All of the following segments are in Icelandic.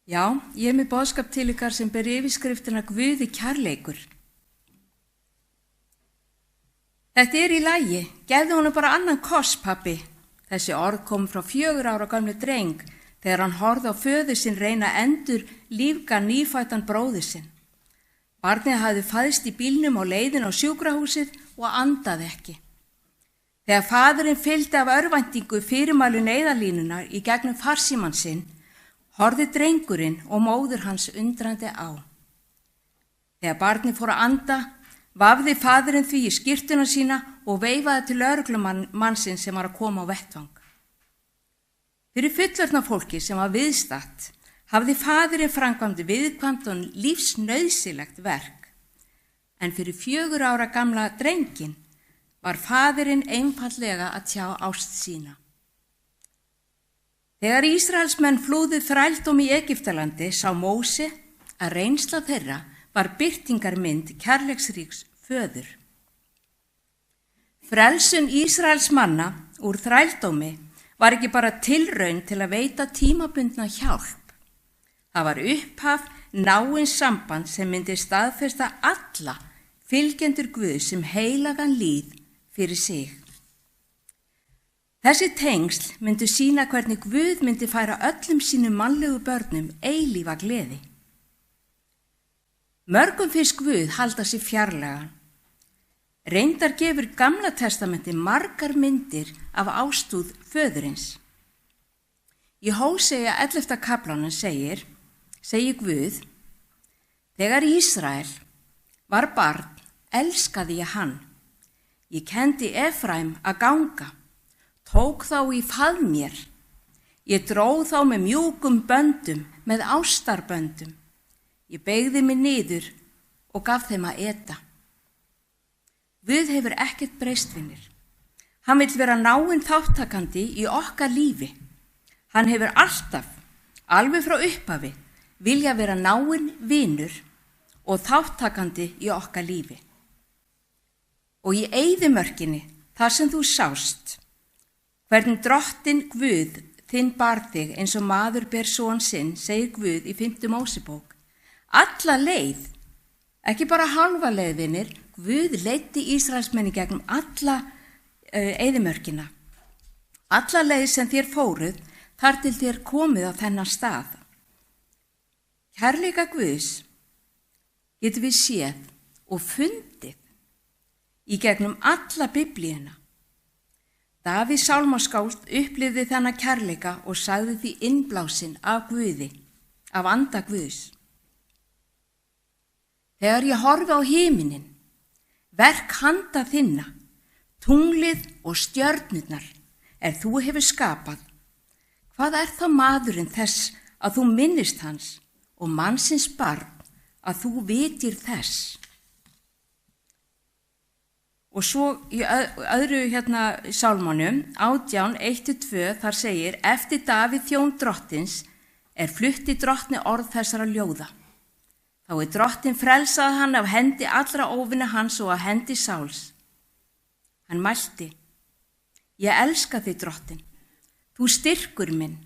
Já, ég með boðskap til ykkar sem ber yfirskriftina Guði kærleikur. Þetta í lagi, gefðu honum bara annan koss, pabbi. Þessi orð kom frá 4 ára gamli dreng þegar hann horfði á föður sinn reyna endur lífga nýfættan bróður sinn. Barnið hafði fæðst í bílnum á leiðin á sjúkrahúsið og andaði ekki. Þegar faðurinn fylgdi af örvæntingu fyrirmælu neyðarlínunar í gegnum farsímann sinn, horfði drengurinn og móður hans undrandi á. Þegar barnið fór að anda, vafði faðurinn því í skyrtuna sína og veifaði til lögreglumannsins sem var að koma á vettvang. Fyrir fullorðna fólki sem var viðstatt, hafði faðurinn framkvæmdi viðkvæmt og lífsnauðsynlegt verk. En fyrir 4 ára gamla drenginn var faðurinn einfaldlega að tjá ást sína. Þegar Ísraelsmenn flúðu þrældóm í Egyptalandi sá Móse að reynsla þeirra var birtingarmynd kærleiksríks föður. Frelsun Ísraels manna úr þrældómi var ekki bara tilraun til að veita tímabundna hjálp. Það var upphaf náins samband sem myndi staðfesta alla fylgjendur Guðs sem heilagan líð fyrir sig. Þessi tengsl myndu sýna hvernig Guð myndi færa öllum sínum mannlegu börnum eilífa gleði. Mörgum finnst Guð halda sig fjarlægan. Reyndar gefur Gamla testamenti margar myndir af ástúð föðurins. Í Hósea 11. kaflanum segir Guð: Þegar Ísrael var barn, elskaði ég hann. Ég kenndi Efraim að ganga, tók þá í fað mér. Ég dróð þá með mjúkum böndum, með ástarböndum. Ég beygði mig niður og gaf þeim að eta. Guð hefur ekkert breyst, vinir. Hann vill vera náinn þáttakandi í okkar lífi. Hann hefur alltaf, alveg frá upphafi, vilja vera náinn vinur og þáttakandi í okkar lífi. Og í eyðimörkinni, þar sem þú sást, hvernig Drottinn Guð þinn bar þig eins og maður ber son sinn, segir Guð í 5. Mósebók. Alla leið, ekki bara hálfa leið, vinir, Guð leiddi Ísraelsmenn í gegnum alla eyðimörkina. Alla leið sem þér fóruð, þar til þér komið á þennan stað. Kærleika Guðs getum við séð og fundið í gegnum alla Biblíuna. Davíð sálmaskáld upplifði þennan kærleika og sagði því innblásinn af Guði, af anda Guðs. Þegar ég horfi á himinin, verk handa þinna, tunglið og stjörnurnar þú hefur skapað, hvað þá maðurinn þess að þú minnist hans og mannsins barn að þú vitir þess? Og svo í öðru sálmanum, 18, 1-2, þar segir: Eftir Davíð þjón drottins flutti drottni orð þessara ljóða. Þá drottinn frelsaði hann af hendi allra óvina hans og af hendi Sáls. Hann mælti: Ég elska þig, drottinn, þú styrkur minn.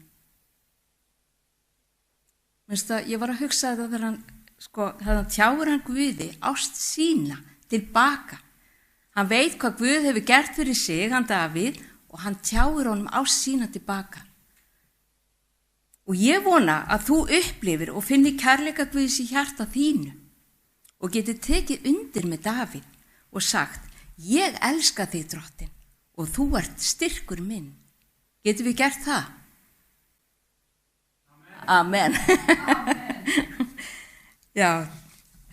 Ég var að hugsa þetta þegar hann tjáir hann Guði ást sína tilbaka. Hann veit hvað Guð hefur gert fyrir sig, hann Davíð, og hann tjáir honum ást sína tilbaka. Og ég vona að þú upplifir og finnir kærleika Guðs í hjarta þínu og getur tekið undir með Davíð og sagt: Ég elska þig, drottinn, og þú ert styrkur minn. Getum við gert það? Amen. Amen. Já,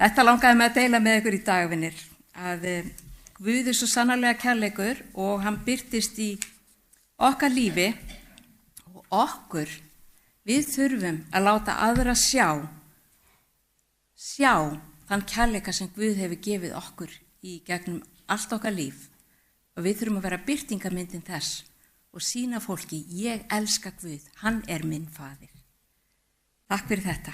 þetta langaði mig að deila með ykkur í dag, vinir, að Guð svo sannarlega kærleikur og hann birtist í okkar lífi og okkur. Við þurfum að láta aðra sjá þann kærleika sem Guð hefur gefið okkur í gegnum allt okkar líf. Og við þurfum að vera birtingarmyndin þess og sýna fólki: Ég elska Guð, hann minn faðir. Takk fyrir þetta.